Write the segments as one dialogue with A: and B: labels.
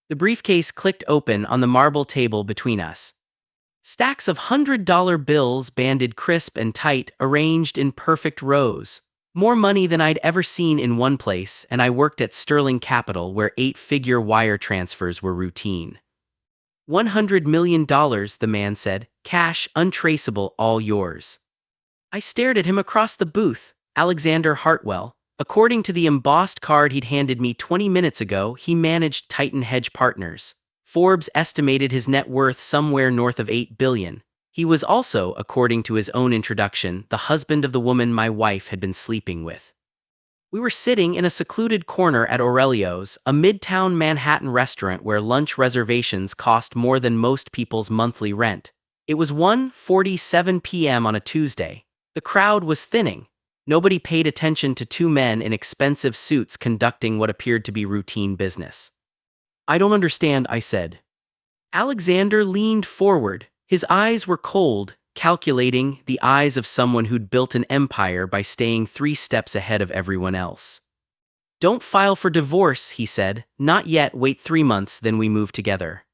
A: The briefcase clicked open on the marble table between us. Stacks of $100 bills banded crisp and tight, arranged in perfect rows. More money than I'd ever seen in one place, and I worked at Sterling Capital where 8-figure wire transfers were routine. $100 million, the man said, cash, untraceable, all yours. I stared at him across the booth. Alexander Hartwell. According to the embossed card he'd handed me 20 minutes ago, he managed Titan Hedge Partners. Forbes estimated his net worth somewhere north of $8 billion. He was also, according to his own introduction, the husband of the woman my wife had been sleeping with. We were sitting in a secluded corner at Aurelio's, a midtown Manhattan restaurant where lunch reservations cost more than most people's monthly rent. It was 1:47 p.m. on a Tuesday. The crowd was thinning. Nobody paid attention to two men in expensive suits conducting what appeared to be routine business. "I don't understand," I said. Alexander leaned forward. His eyes were cold, calculating, the eyes of someone who'd built an empire by staying 3 steps ahead of everyone else. "Don't file for divorce," he said. "Not yet, wait 3 months, then we move together."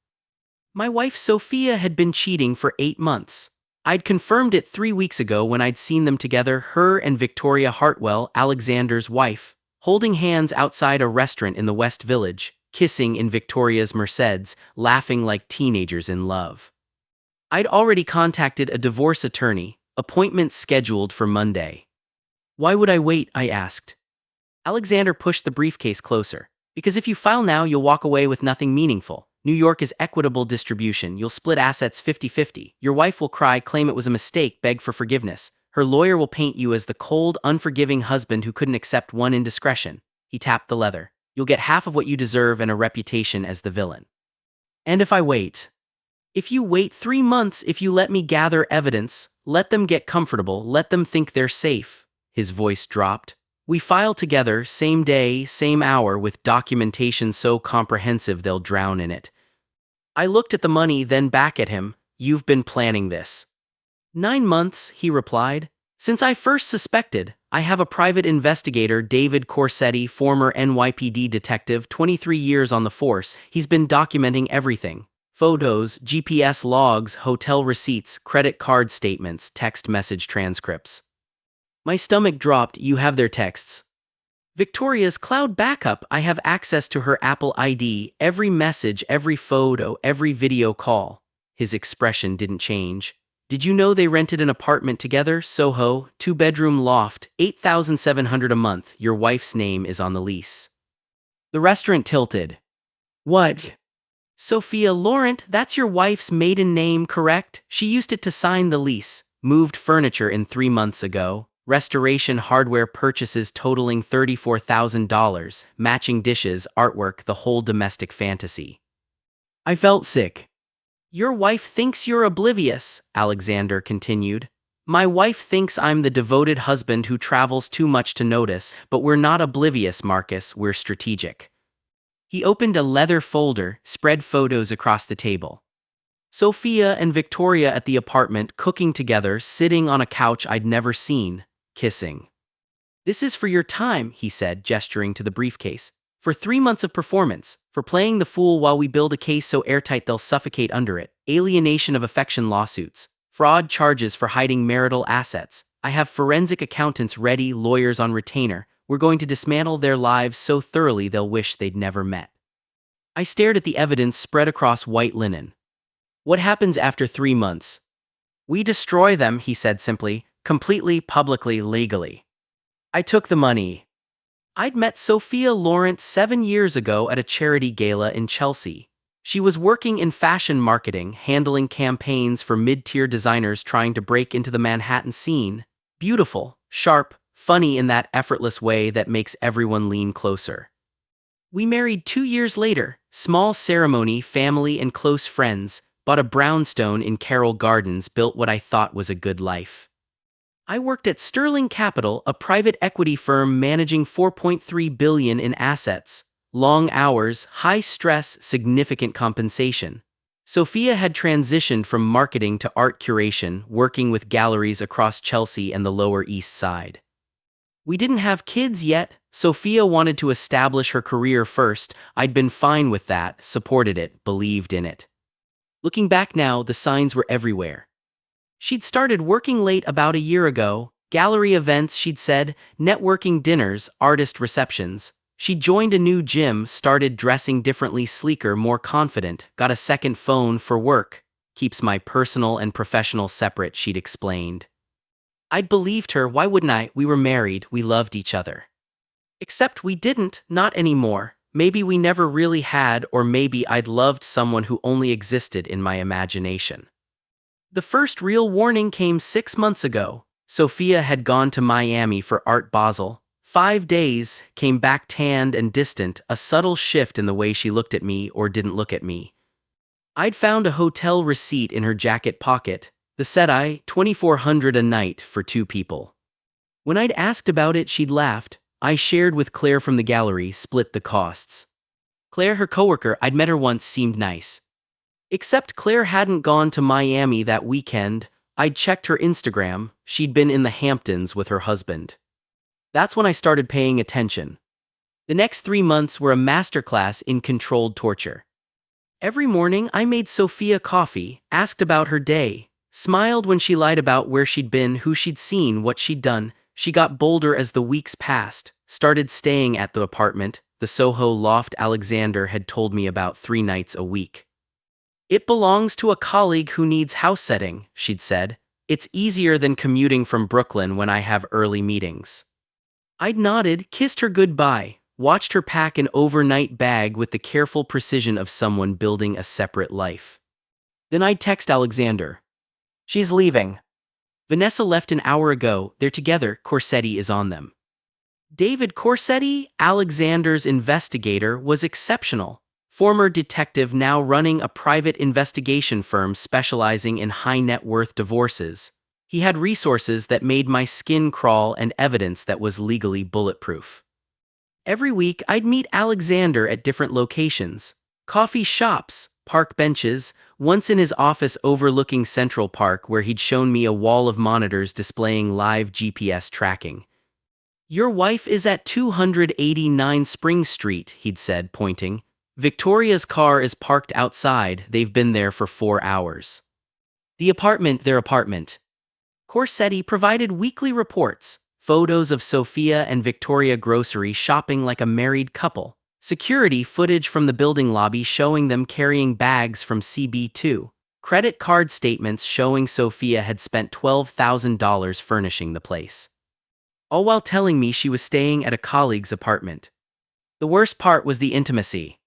A: My wife Sophia had been cheating for 8 months. I'd confirmed it 3 weeks ago when I'd seen them together, her and Victoria Hartwell, Alexander's wife, holding hands outside a restaurant in the West Village, kissing in Victoria's Mercedes, laughing like teenagers in love. I'd already contacted a divorce attorney, appointment scheduled for Monday. "Why would I wait?" I asked. Alexander pushed the briefcase closer. "Because if you file now, you'll walk away with nothing meaningful. New York is equitable distribution. You'll split assets 50-50. Your wife will cry, claim it was a mistake, beg for forgiveness. Her lawyer will paint you as the cold, unforgiving husband who couldn't accept one indiscretion." He tapped the leather. "You'll get half of what you deserve and a reputation as the villain." "And if I wait?" "If you wait 3 months, if you let me gather evidence, let them get comfortable, let them think they're safe." His voice dropped. "We file together, same day, same hour, with documentation so comprehensive they'll drown in it." I looked at the money, then back at him. "You've been planning this." "9 months, he replied. "Since I first suspected. I have a private investigator, David Corsetti, former NYPD detective, 23 years on the force. He's been documenting everything. Photos, GPS logs, hotel receipts, credit card statements, text message transcripts." My stomach dropped. "You have their texts?" "Victoria's cloud backup. I have access to her Apple ID, every message, every photo, every video call." His expression didn't change. "Did you know they rented an apartment together? Soho, 2-bedroom loft, $8,700 a month. Your wife's name is on the lease." The restaurant tilted. "What?" "Sophia Laurent, that's your wife's maiden name, correct? She used it to sign the lease. Moved furniture in 3 months ago. Restoration hardware purchases totaling $34,000, matching dishes, artwork, the whole domestic fantasy." I felt sick. "Your wife thinks you're oblivious," Alexander continued. "My wife thinks I'm the devoted husband who travels too much to notice, but we're not oblivious, Marcus, we're strategic." He opened a leather folder, spread photos across the table. Sophia and Victoria at the apartment, cooking together, sitting on a couch I'd never seen, kissing. "This is for your time," he said, gesturing to the briefcase. "For 3 months of performance, for playing the fool while we build a case so airtight they'll suffocate under it, alienation of affection lawsuits, fraud charges for hiding marital assets. I have forensic accountants ready, lawyers on retainer. We're going to dismantle their lives so thoroughly they'll wish they'd never met." I stared at the evidence spread across white linen. "What happens after 3 months?" "We destroy them," he said simply, "completely, publicly, legally." I took the money. I'd met Sophia Laurent 7 years ago at a charity gala in Chelsea. She was working in fashion marketing, handling campaigns for mid-tier designers trying to break into the Manhattan scene. Beautiful, sharp, funny in that effortless way that makes everyone lean closer. We married 2 years later, small ceremony, family and close friends, bought a brownstone in Carroll Gardens, built what I thought was a good life. I worked at Sterling Capital, a private equity firm managing $4.3 billion in assets. Long hours, high stress, significant compensation. Sophia had transitioned from marketing to art curation, working with galleries across Chelsea and the Lower East Side. We didn't have kids yet. Sophia wanted to establish her career first. I'd been fine with that, supported it, believed in it. Looking back now, the signs were everywhere. She'd started working late about a year ago, gallery events, she'd said, networking dinners, artist receptions. She joined a new gym, started dressing differently, sleeker, more confident, got a second phone for work. Keeps my personal and professional separate, she'd explained. I'd believed her, why wouldn't I? We were married, we loved each other. Except we didn't, not anymore. Maybe we never really had, or maybe I'd loved someone who only existed in my imagination. The first real warning came 6 months ago. Sophia had gone to Miami for Art Basel. 5 days, came back tanned and distant, a subtle shift in the way she looked at me or didn't look at me. I'd found a hotel receipt in her jacket pocket. The said I, $2,400 a night for 2 people. When I'd asked about it, she'd laughed. I shared with Claire from the gallery, split the costs. Claire, her coworker, I'd met her once, seemed nice. Except Claire hadn't gone to Miami that weekend. I'd checked her Instagram, she'd been in the Hamptons with her husband. That's when I started paying attention. The next 3 months were a masterclass in controlled torture. Every morning I made Sophia coffee, asked about her day, smiled when she lied about where she'd been, who she'd seen, what she'd done. She got bolder as the weeks passed, started staying at the apartment, the Soho loft Alexander had told me about 3 nights a week. It belongs to a colleague who needs house setting, she'd said. It's easier than commuting from Brooklyn when I have early meetings. I'd nodded, kissed her goodbye, watched her pack an overnight bag with the careful precision of someone building a separate life. Then I'd text Alexander. She's leaving. Vanessa left an hour ago, they're together, Corsetti is on them. David Corsetti, Alexander's investigator, was exceptional. Former detective now running a private investigation firm specializing in high-net-worth divorces. He had resources that made my skin crawl and evidence that was legally bulletproof. Every week, I'd meet Alexander at different locations. Coffee shops, park benches, once in his office overlooking Central Park where he'd shown me a wall of monitors displaying live GPS tracking. Your wife is at 289 Spring Street, he'd said, pointing. Victoria's car is parked outside, they've been there for 4 hours. The apartment, their apartment. Corsetti provided weekly reports, photos of Sophia and Victoria grocery shopping like a married couple, security footage from the building lobby showing them carrying bags from CB2, credit card statements showing Sophia had spent $12,000 furnishing the place. All while telling me she was staying at a colleague's apartment. The worst part was the intimacy.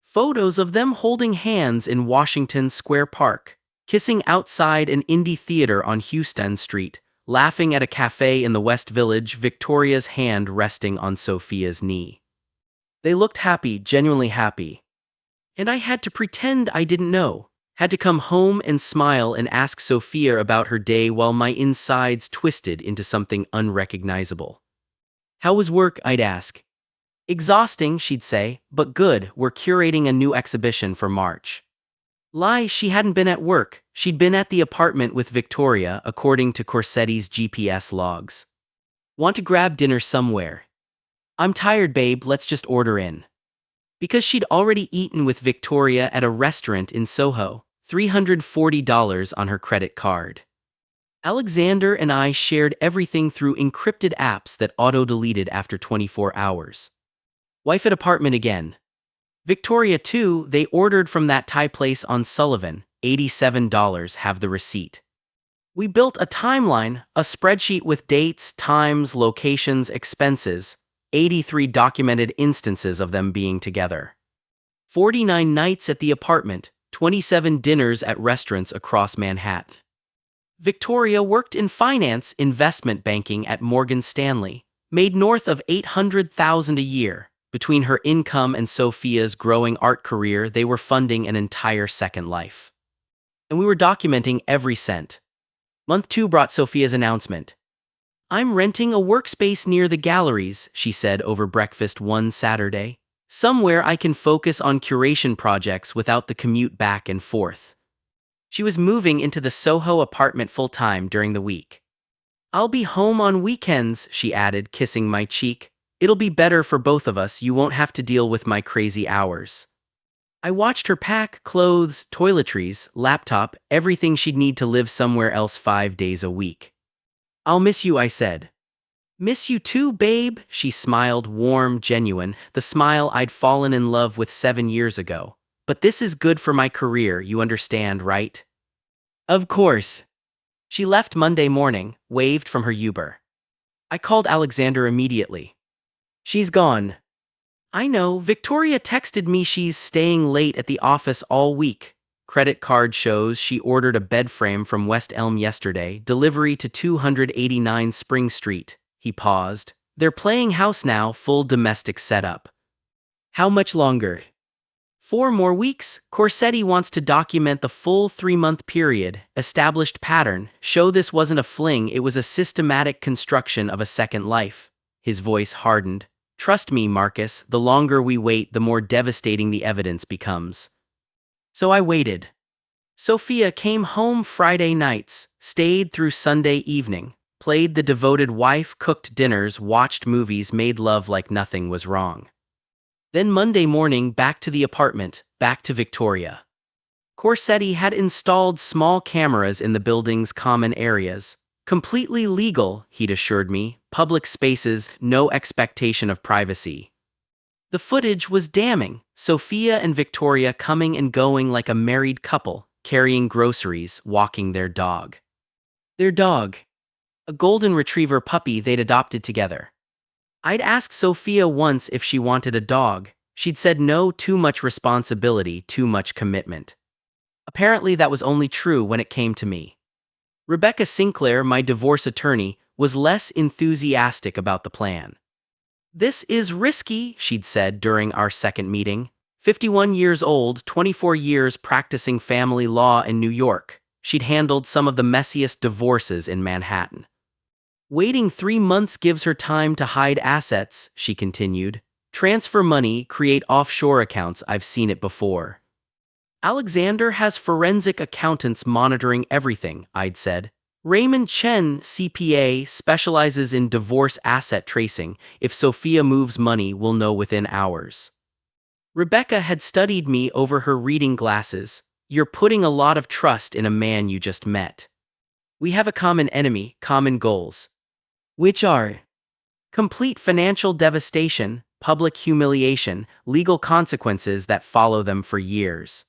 A: Photos of them holding hands in Washington Square Park, kissing outside an indie theater on Houston Street, laughing at a cafe in the West Village, Victoria's hand resting on Sophia's knee. They looked happy, genuinely happy. And I had to pretend I didn't know, had to come home and smile and ask Sophia about her day while my insides twisted into something unrecognizable. How was work, I'd ask. Exhausting, she'd say, but good, we're curating a new exhibition for March. Lie, she hadn't been at work, she'd been at the apartment with Victoria, according to Corsetti's GPS logs. Want to grab dinner somewhere? I'm tired, babe, let's just order in. Because she'd already eaten with Victoria at a restaurant in Soho, $340 on her credit card. Alexander and I shared everything through encrypted apps that auto-deleted after 24 hours. Wife at apartment again. Victoria too, they ordered from that Thai place on Sullivan, $87, have the receipt. We built a timeline, a spreadsheet with dates, times, locations, expenses, 83 documented instances of them being together. 49 nights at the apartment, 27 dinners at restaurants across Manhattan. Victoria worked in finance, investment banking at Morgan Stanley, made north of $800,000 a year. Between her income and Sophia's growing art career, they were funding an entire second life. And we were documenting every cent. Month 2 brought Sophia's announcement. I'm renting a workspace near the galleries, she said over breakfast one Saturday. Somewhere I can focus on curation projects without the commute back and forth. She was moving into the Soho apartment full-time during the week. I'll be home on weekends, she added, kissing my cheek. It'll be better for both of us, you won't have to deal with my crazy hours. I watched her pack clothes, toiletries, laptop, everything she'd need to live somewhere else 5 days a week. I'll miss you, I said. Miss you too, babe, she smiled, warm, genuine, the smile I'd fallen in love with 7 years ago. But this is good for my career, you understand, right? Of course. She left Monday morning, waved from her Uber. I called Alexander immediately. She's gone. I know, Victoria texted me she's staying late at the office all week. Credit card shows she ordered a bed frame from West Elm yesterday, delivery to 289 Spring Street. He paused. They're playing house now, full domestic setup. How much longer? 4 more weeks. Corsetti wants to document the full 3-month period, established pattern, show this wasn't a fling, it was a systematic construction of a second life. His voice hardened. Trust me, Marcus, the longer we wait, the more devastating the evidence becomes. So I waited. Sophia came home Friday nights, stayed through Sunday evening, played the devoted wife, cooked dinners, watched movies, made love like nothing was wrong. Then Monday morning, back to the apartment, back to Victoria. Corsetti had installed small cameras in the building's common areas. Completely legal, he'd assured me, public spaces, no expectation of privacy. The footage was damning, Sophia and Victoria coming and going like a married couple, carrying groceries, walking their dog. Their dog. A golden retriever puppy they'd adopted together. I'd asked Sophia once if she wanted a dog. She'd said no, too much responsibility, too much commitment. Apparently that was only true when it came to me. Rebecca Sinclair, my divorce attorney, was less enthusiastic about the plan. This is risky, she'd said during our second meeting. 51 years old, 24 years practicing family law in New York. She'd handled some of the messiest divorces in Manhattan. Waiting 3 months gives her time to hide assets, she continued. Transfer money, create offshore accounts, I've seen it before. Alexander has forensic accountants monitoring everything, I'd said. Raymond Chen, CPA, specializes in divorce asset tracing. If Sophia moves money, we'll know within hours. Rebecca had studied me over her reading glasses. You're putting a lot of trust in a man you just met. We have a common enemy, common goals. Which are complete financial devastation, public humiliation, legal consequences that follow them for years.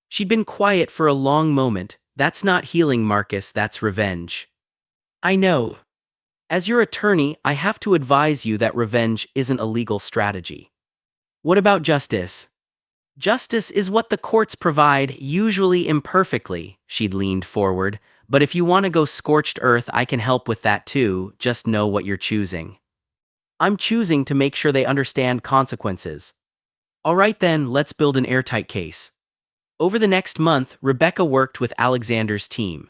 A: She'd been quiet for a long moment. That's not healing, Marcus, that's revenge. I know. As your attorney, I have to advise you that revenge isn't a legal strategy. What about justice? Justice is what the courts provide, usually imperfectly, she'd leaned forward. But if you want to go scorched earth, I can help with that too, just know what you're choosing. I'm choosing to make sure they understand consequences. All right then, let's build an airtight case. Over the next month, Rebecca worked with Alexander's team.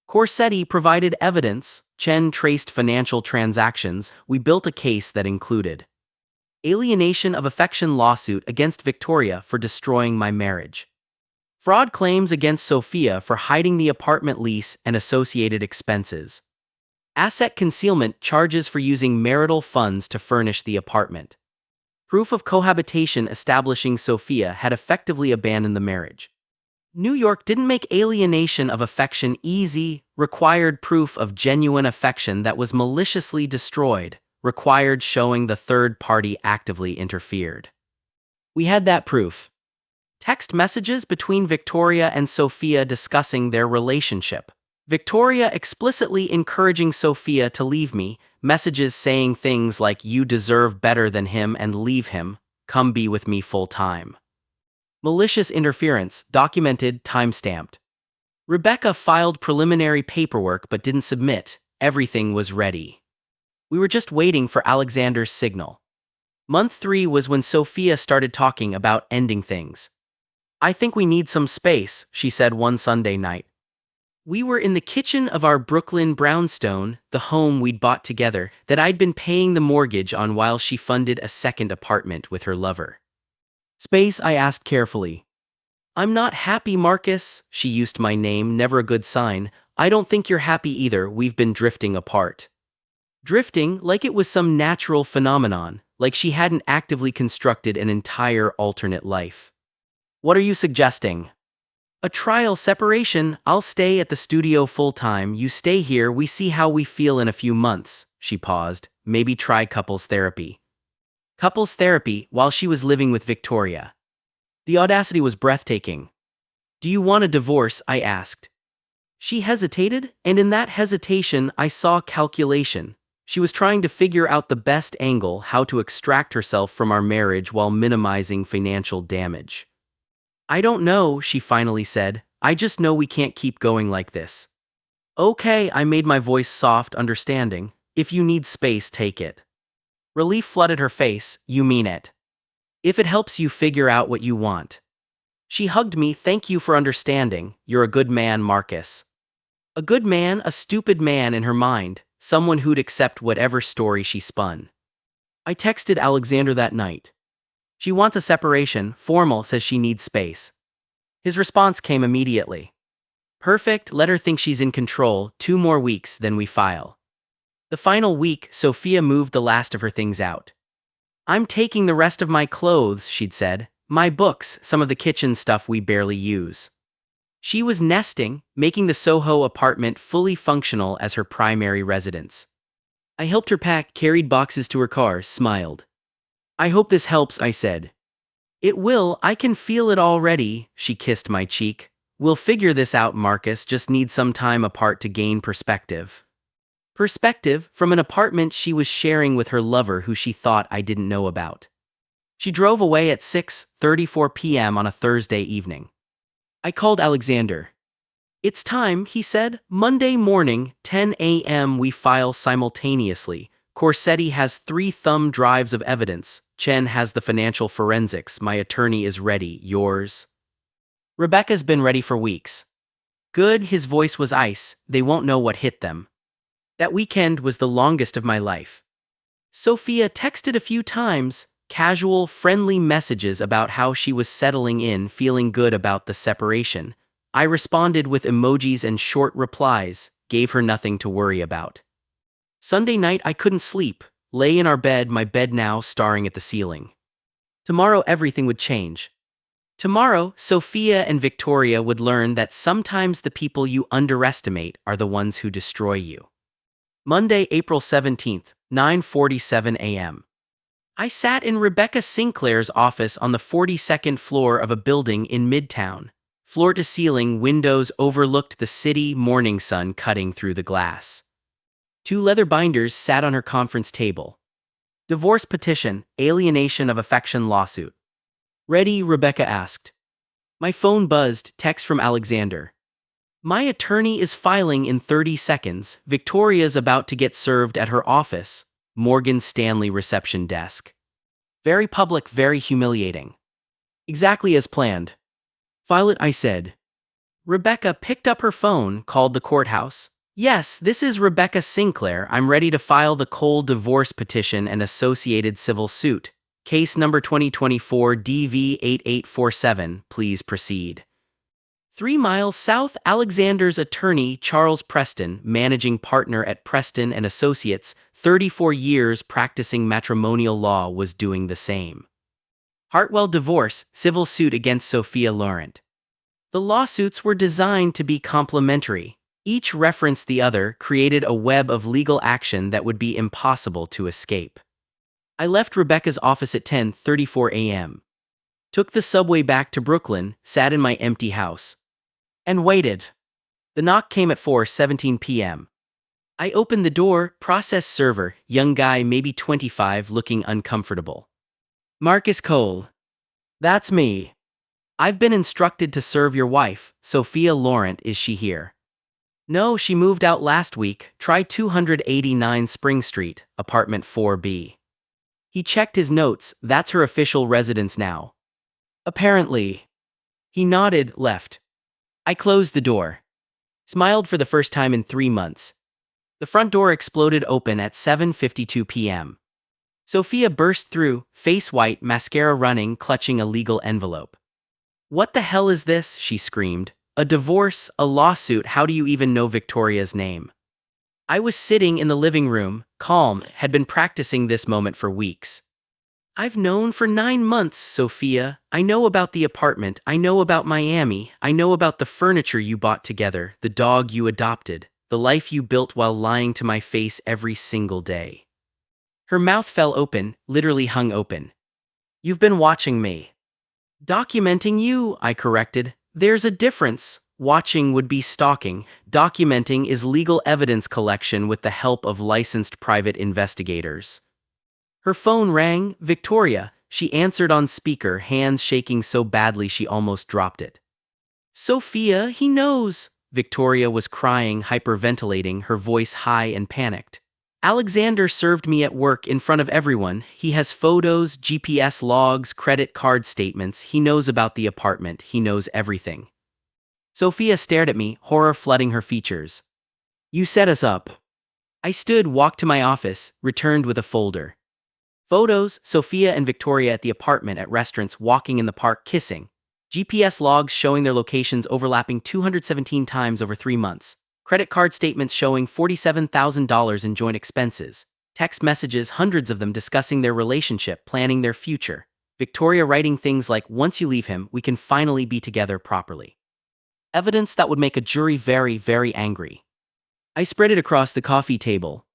A: Corsetti provided evidence, Chen traced financial transactions. We built a case that included alienation of affection lawsuit against Victoria for destroying my marriage, fraud claims against Sophia for hiding the apartment lease and associated expenses, asset concealment charges for using marital funds to furnish the apartment, proof of cohabitation establishing Sophia had effectively abandoned the marriage. New York didn't make alienation of affection easy, required proof of genuine affection that was maliciously destroyed, required showing the third party actively interfered. We had that proof. Text messages between Victoria and Sophia discussing their relationship. Victoria explicitly encouraging Sophia to leave me, messages saying things like you deserve better than him and leave him, come be with me full time. Malicious interference, documented, time-stamped. Rebecca filed preliminary paperwork but didn't submit, everything was ready. We were just waiting for Alexander's signal. Month 3 was when Sophia started talking about ending things. I think we need some space, she said one Sunday night. We were in the kitchen of our Brooklyn brownstone, the home we'd bought together, that I'd been paying the mortgage on while she funded a second apartment with her lover. Space, I asked carefully. I'm not happy, Marcus, she used my name, never a good sign. I don't think you're happy either. We've been drifting apart. Drifting like it was some natural phenomenon, like she hadn't actively constructed an entire alternate life. What are you suggesting? A trial separation. I'll stay at the studio full time, you stay here, we see how we feel in a few months. She paused. Maybe try couples therapy. Couples therapy while she was living with Victoria. The audacity was breathtaking. Do you want a divorce? I asked. She hesitated, and in that hesitation I saw calculation. She was trying to figure out the best angle, how to extract herself from our marriage while minimizing financial damage. I don't know, she finally said. I just know we can't keep going like this. Okay, I made my voice soft, understanding. If you need space, take it. Relief flooded her face. You mean it? If it helps you figure out what you want. She hugged me. Thank you for understanding. You're a good man, Marcus. A good man, a stupid man in her mind, someone who'd accept whatever story she spun. I texted Alexander that night. She wants a separation, formal, says she needs space. His response came immediately. Perfect, let her think she's in control, 2 more weeks, then we file. The final week, Sophia moved the last of her things out. I'm taking the rest of my clothes, she'd said. My books, some of the kitchen stuff we barely use. She was nesting, making the Soho apartment fully functional as her primary residence. I helped her pack, carried boxes to her car, smiled. I hope this helps, I said. It will, I can feel it already, she kissed my cheek. We'll figure this out, Marcus, just need some time apart to gain perspective. Perspective from an apartment she was sharing with her lover who she thought I didn't know about. She drove away at 6:34 p.m. on a Thursday evening. I called Alexander. It's time, he said. Monday morning, 10 a.m. we file simultaneously. Corsetti has 3 thumb drives of evidence. Chen has the financial forensics. My attorney is ready. Yours? Rebecca's been ready for weeks. Good, his voice was ice. They won't know what hit them. That weekend was the longest of my life. Sophia texted a few times, casual, friendly messages about how she was settling in, feeling good about the separation. I responded with emojis and short replies, gave her nothing to worry about. Sunday night I couldn't sleep, lay in our bed, my bed now staring at the ceiling. Tomorrow everything would change. Tomorrow, Sophia and Victoria would learn that sometimes the people you underestimate are the ones who destroy you. Monday, April 17th, 9:47 a.m. I sat in Rebecca Sinclair's office on the 42nd floor of a building in Midtown. Floor-to-ceiling windows overlooked the city morning sun cutting through the glass. 2 leather binders sat on her conference table. Divorce petition, alienation of affection lawsuit. Ready? Rebecca asked. My phone buzzed, text from Alexander. My attorney is filing in 30 seconds. Victoria's about to get served at her office. Morgan Stanley reception desk. Very public, very humiliating. Exactly as planned. File it, I said. Rebecca picked up her phone, called the courthouse. Yes, this is Rebecca Sinclair. I'm ready to file the Cole divorce petition and associated civil suit. Case number 2024 DV8847. Please proceed. 3 miles south, Alexander's attorney, Charles Preston, managing partner at Preston and Associates, 34 years practicing matrimonial law, was doing the same. Hartwell divorce, civil suit against Sophia Laurent. The lawsuits were designed to be complementary. Each referenced the other, created a web of legal action that would be impossible to escape. I left Rebecca's office at 10:34 a.m. Took the subway back to Brooklyn, sat in my empty house. And waited. The knock came at 4:17 p.m. I opened the door, process server, young guy maybe 25 looking uncomfortable. Marcus Cole. That's me. I've been instructed to serve your wife, Sophia Laurent. Is she here? No, she moved out last week. Try 289 Spring Street, apartment 4B. He checked his notes. That's her official residence now. Apparently. He nodded, left. I closed the door. Smiled for the first time in 3 months. The front door exploded open at 7:52 p.m. Sophia burst through, face white, mascara running, clutching a legal envelope. What the hell is this? She screamed. A divorce, a lawsuit, how do you even know Victoria's name? I was sitting in the living room, calm, had been practicing this moment for weeks. I've known for 9 months, Sophia. I know about the apartment, I know about Miami, I know about the furniture you bought together, the dog you adopted, the life you built while lying to my face every single day. Her mouth fell open, literally hung open. You've been watching me. Documenting you, I corrected. There's a difference. Watching would be stalking. Documenting is legal evidence collection with the help of licensed private investigators. Her phone rang. Victoria. She answered on speaker, hands shaking so badly she almost dropped it. Sophia, he knows. Victoria was crying, hyperventilating, her voice high and panicked. Alexander served me at work in front of everyone. He has photos, GPS logs, credit card statements. He knows about the apartment. He knows everything. Sophia stared at me, horror flooding her features. You set us up. I stood, walked to my office, returned with a folder. Photos, Sophia and Victoria at the apartment, at restaurants, walking in the park, kissing. GPS logs showing their locations overlapping 217 times over 3 months. Credit card statements showing $47,000 in joint expenses. Text messages, hundreds of them, discussing their relationship, planning their future. Victoria writing things like, once you leave him, we can finally be together properly. Evidence that would make a jury very, very angry. I spread it across the coffee table.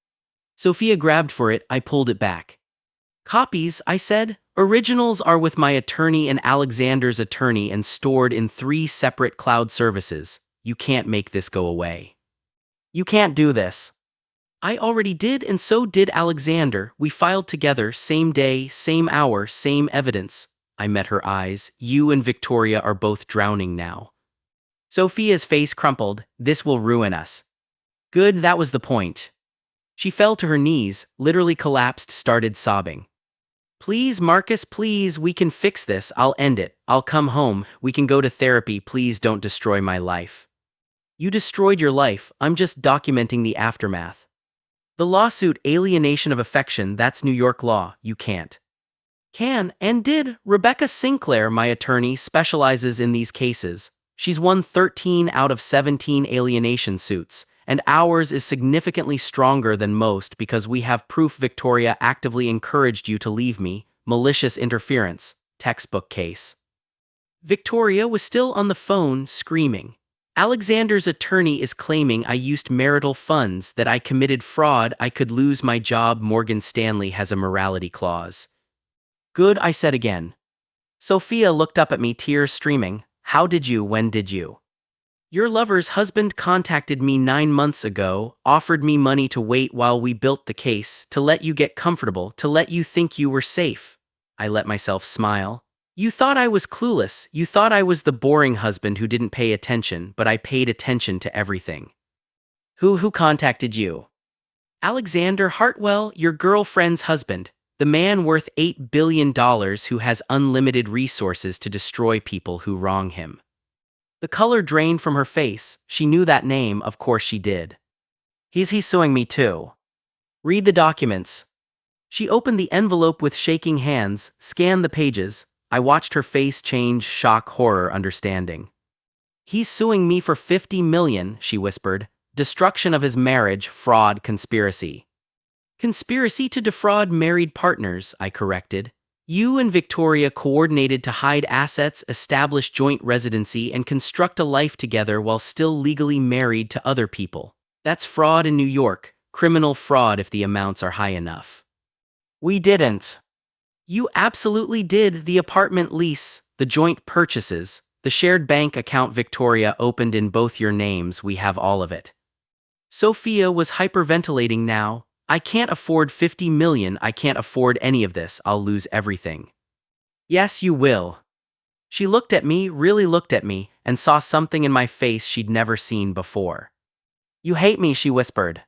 A: Sophia grabbed for it, I pulled it back. Copies, I said. Originals are with my attorney and Alexander's attorney and stored in 3 separate cloud services. You can't make this go away. You can't do this. I already did, and so did Alexander. We filed together, same day, same hour, same evidence. I met her eyes. You and Victoria are both drowning now. Sophia's face crumpled. This will ruin us. Good, that was the point. She fell to her knees, literally collapsed, started sobbing. Please, Marcus, please, we can fix this. I'll end it. I'll come home. We can go to therapy. Please don't destroy my life. You destroyed your life. I'm just documenting the aftermath. The lawsuit, alienation of affection, that's New York law. You can't. Can, and did. Rebecca Sinclair, my attorney, specializes in these cases. She's won 13 out of 17 alienation suits, and ours is significantly stronger than most because we have proof Victoria actively encouraged you to leave me. Malicious interference. Textbook case. Victoria was still on the phone, screaming. Alexander's attorney is claiming I used marital funds, that I committed fraud, I could lose my job. Morgan Stanley has a morality clause. Good, I said again. Sophia looked up at me, tears streaming. How did you, when did you? Your lover's husband contacted me 9 months ago, offered me money to wait while we built the case, to let you get comfortable, to let you think you were safe. I let myself smile. You thought I was clueless, you thought I was the boring husband who didn't pay attention, but I paid attention to everything. Who contacted you? Alexander Hartwell, your girlfriend's husband, the man worth $8 billion who has unlimited resources to destroy people who wrong him. The color drained from her face. She knew that name, of course she did. He's suing me too. Read the documents. She opened the envelope with shaking hands, scanned the pages. I watched her face change, shock, horror, understanding. He's suing me for $50 million, she whispered. Destruction of his marriage, fraud, conspiracy. Conspiracy to defraud married partners, I corrected. You and Victoria coordinated to hide assets, establish joint residency, and construct a life together while still legally married to other people. That's fraud in New York, criminal fraud if the amounts are high enough. We didn't. You absolutely did. The apartment lease, the joint purchases, the shared bank account Victoria opened in both your names, we have all of it. Sophia was hyperventilating now. I can't afford $50 million, I can't afford any of this, I'll lose everything. Yes, you will. She looked at me, really looked at me, and saw something in my face she'd never seen before. You hate me, she whispered.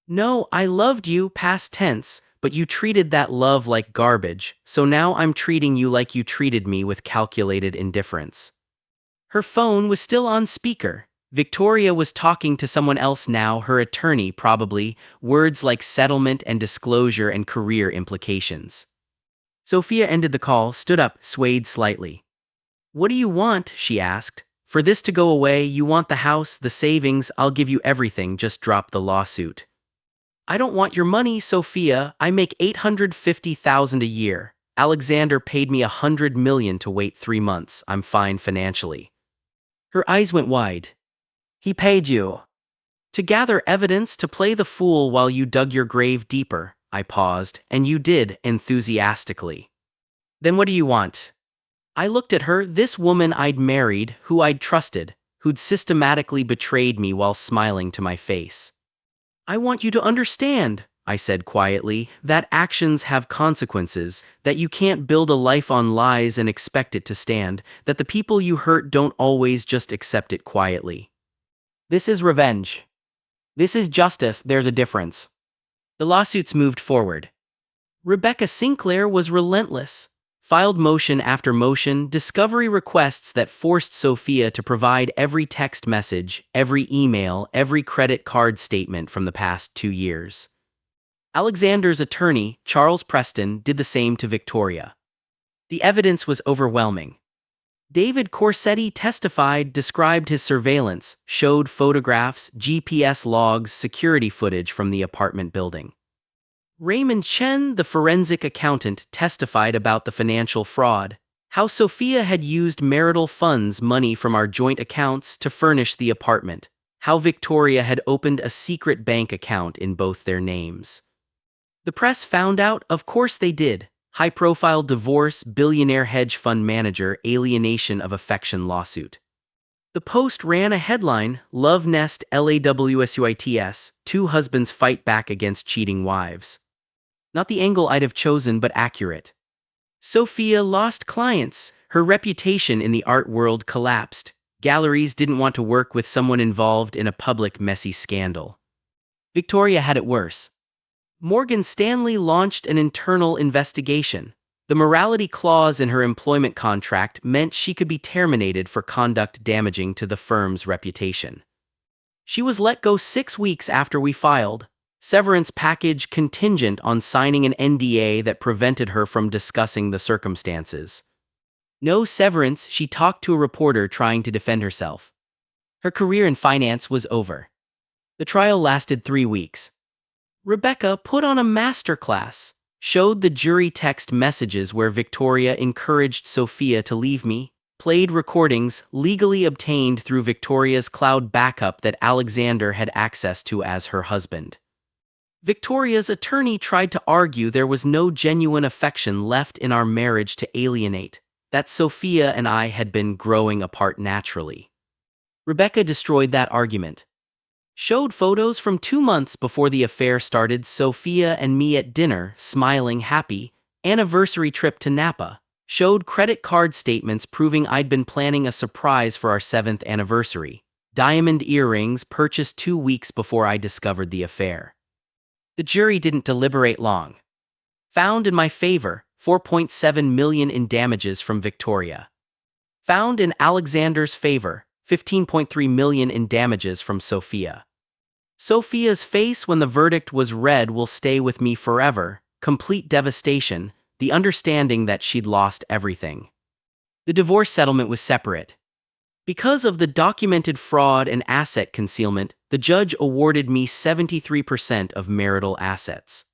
A: No, I loved you, past tense, but you treated that love like garbage, so now I'm treating you like you treated me, with calculated indifference. Her phone was still on speaker. Victoria was talking to someone else now, her attorney probably, words like settlement and disclosure and career implications. Sophia ended the call, stood up, swayed slightly. What do you want? She asked. For this to go away, you want the house, the savings, I'll give you everything, just drop the lawsuit. I don't want your money, Sophia. I make $850,000 a year. Alexander paid me $100 million to wait 3 months. I'm fine financially. Her eyes went wide. He paid you to gather evidence, to play the fool while you dug your grave deeper. I paused, and you did, enthusiastically. Then what do you want? I looked at her, this woman I'd married, who I'd trusted, who'd systematically betrayed me, while smiling to my face. I want you to understand, I said quietly, that actions have consequences, that you can't build a life on lies and expect it to stand, that the people you hurt don't always just accept it quietly. This is revenge. This is justice, there's a difference. The lawsuits moved forward. Rebecca Sinclair was relentless. Filed motion after motion, discovery requests that forced Sophia to provide every text message, every email, every credit card statement from the past 2 years. Alexander's attorney, Charles Preston, did the same to Victoria. The evidence was overwhelming. David Corsetti testified, described his surveillance, showed photographs, GPS logs, security footage from the apartment building. Raymond Chen, the forensic accountant, testified about the financial fraud, how Sophia had used marital funds, money from our joint accounts, to furnish the apartment, how Victoria had opened a secret bank account in both their names. The press found out, of course they did. High-profile divorce, billionaire hedge fund manager, alienation of affection lawsuit. The Post ran a headline, Love Nest LAWSUITS, two husbands fight back against cheating wives. Not the angle I'd have chosen, but accurate. Sophia lost clients. Her reputation in the art world collapsed. Galleries didn't want to work with someone involved in a public, messy scandal. Victoria had it worse. Morgan Stanley launched an internal investigation. The morality clause in her employment contract meant she could be terminated for conduct damaging to the firm's reputation. She was let go 6 weeks after we filed. Severance package contingent on signing an NDA that prevented her from discussing the circumstances. No severance, she talked to a reporter trying to defend herself. Her career in finance was over. The trial lasted 3 weeks. Rebecca put on a masterclass, showed the jury text messages where Victoria encouraged Sophia to leave me, played recordings legally obtained through Victoria's cloud backup that Alexander had access to as her husband. Victoria's attorney tried to argue there was no genuine affection left in our marriage to alienate, that Sophia and I had been growing apart naturally. Rebecca destroyed that argument. Showed photos from 2 months before the affair started, Sophia and me at dinner, smiling, happy, anniversary trip to Napa. Showed credit card statements proving I'd been planning a surprise for our 7th anniversary. Diamond earrings purchased 2 weeks before I discovered the affair. The jury didn't deliberate long. Found in my favor, $4.7 million in damages from Victoria. Found in Alexander's favor, $15.3 million in damages from Sophia. Sophia's face when the verdict was read will stay with me forever. Complete devastation, the understanding that she'd lost everything. The divorce settlement was separate. Because of the documented fraud and asset concealment, the judge awarded me 73% of marital assets.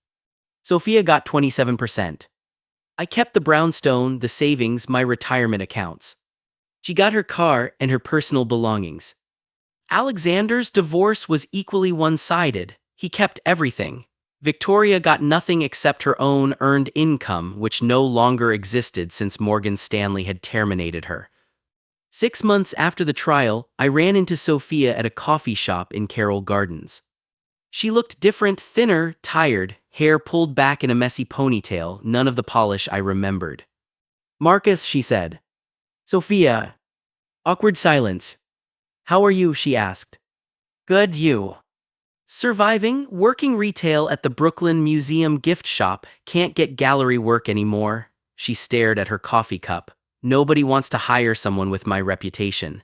A: Sophia got 27%. I kept the brownstone, the savings, my retirement accounts. She got her car and her personal belongings. Alexander's divorce was equally one-sided. He kept everything. Victoria got nothing except her own earned income, which no longer existed since Morgan Stanley had terminated her. 6 months after the trial, I ran into Sophia at a coffee shop in Carroll Gardens. She looked different, thinner, tired, hair pulled back in a messy ponytail, none of the polish I remembered. Marcus, she said. Sophia. Awkward silence. How are you, she asked. Good, you. Surviving, working retail at the Brooklyn Museum gift shop, can't get gallery work anymore. She stared at her coffee cup. Nobody wants to hire someone with my reputation.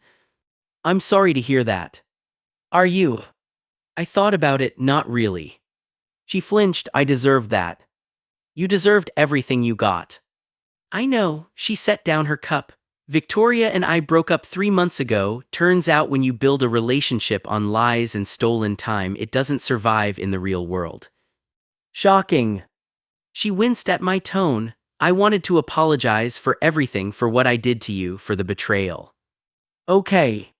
A: I'm sorry to hear that. Are you? I thought about it, not really. She flinched. I deserved that. You deserved everything you got. I know, she set down her cup. Victoria and I broke up 3 months ago. Turns out when you build a relationship on lies and stolen time, it doesn't survive in the real world. Shocking. She winced at my tone. I wanted to apologize for everything, for what I did to you, for the betrayal. Okay.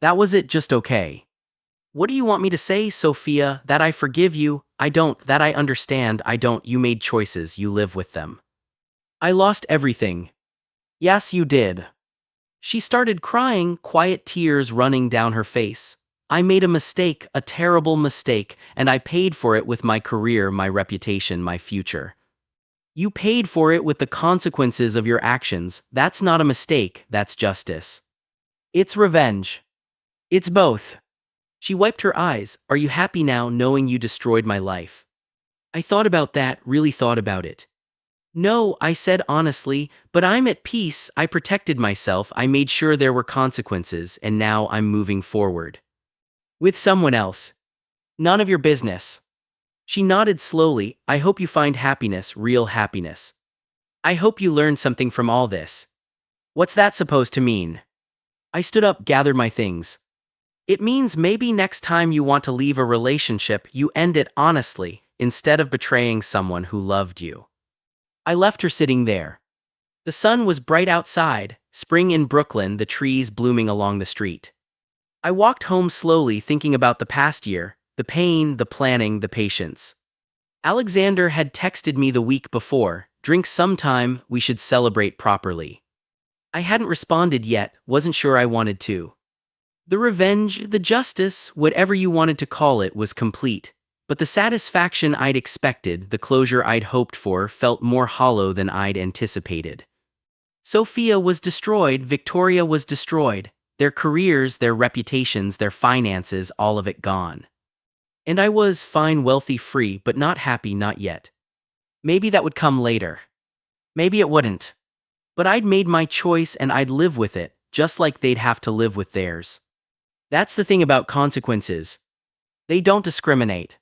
A: That was it, just okay. What do you want me to say, Sophia? That I forgive you? I don't. That I understand? I don't. You made choices, you live with them. I lost everything. Yes, you did. She started crying, quiet tears running down her face. I made a mistake, a terrible mistake, and I paid for it with my career, my reputation, my future. You paid for it with the consequences of your actions. That's not a mistake, that's justice. It's revenge. It's both. She wiped her eyes. Are you happy now, knowing you destroyed my life? I thought about that, really thought about it. No, I said honestly, but I'm at peace. I protected myself, I made sure there were consequences, and now I'm moving forward. With someone else. None of your business. She nodded slowly. I hope you find happiness, real happiness. I hope you learn something from all this. What's that supposed to mean? I stood up, gathered my things. It means maybe next time you want to leave a relationship, you end it honestly, instead of betraying someone who loved you. I left her sitting there. The sun was bright outside, spring in Brooklyn, the trees blooming along the street. I walked home slowly, thinking about the past year, the pain, the planning, the patience. Alexander had texted me the week before, drink sometime, we should celebrate properly. I hadn't responded yet, wasn't sure I wanted to. The revenge, the justice, whatever you wanted to call it, was complete. But the satisfaction I'd expected, the closure I'd hoped for, felt more hollow than I'd anticipated. Sophia was destroyed, Victoria was destroyed. Their careers, their reputations, their finances, all of it gone. And I was fine, wealthy, free, but not happy, not yet. Maybe that would come later. Maybe it wouldn't. But I'd made my choice and I'd live with it, just like they'd have to live with theirs. That's the thing about consequences. They don't discriminate.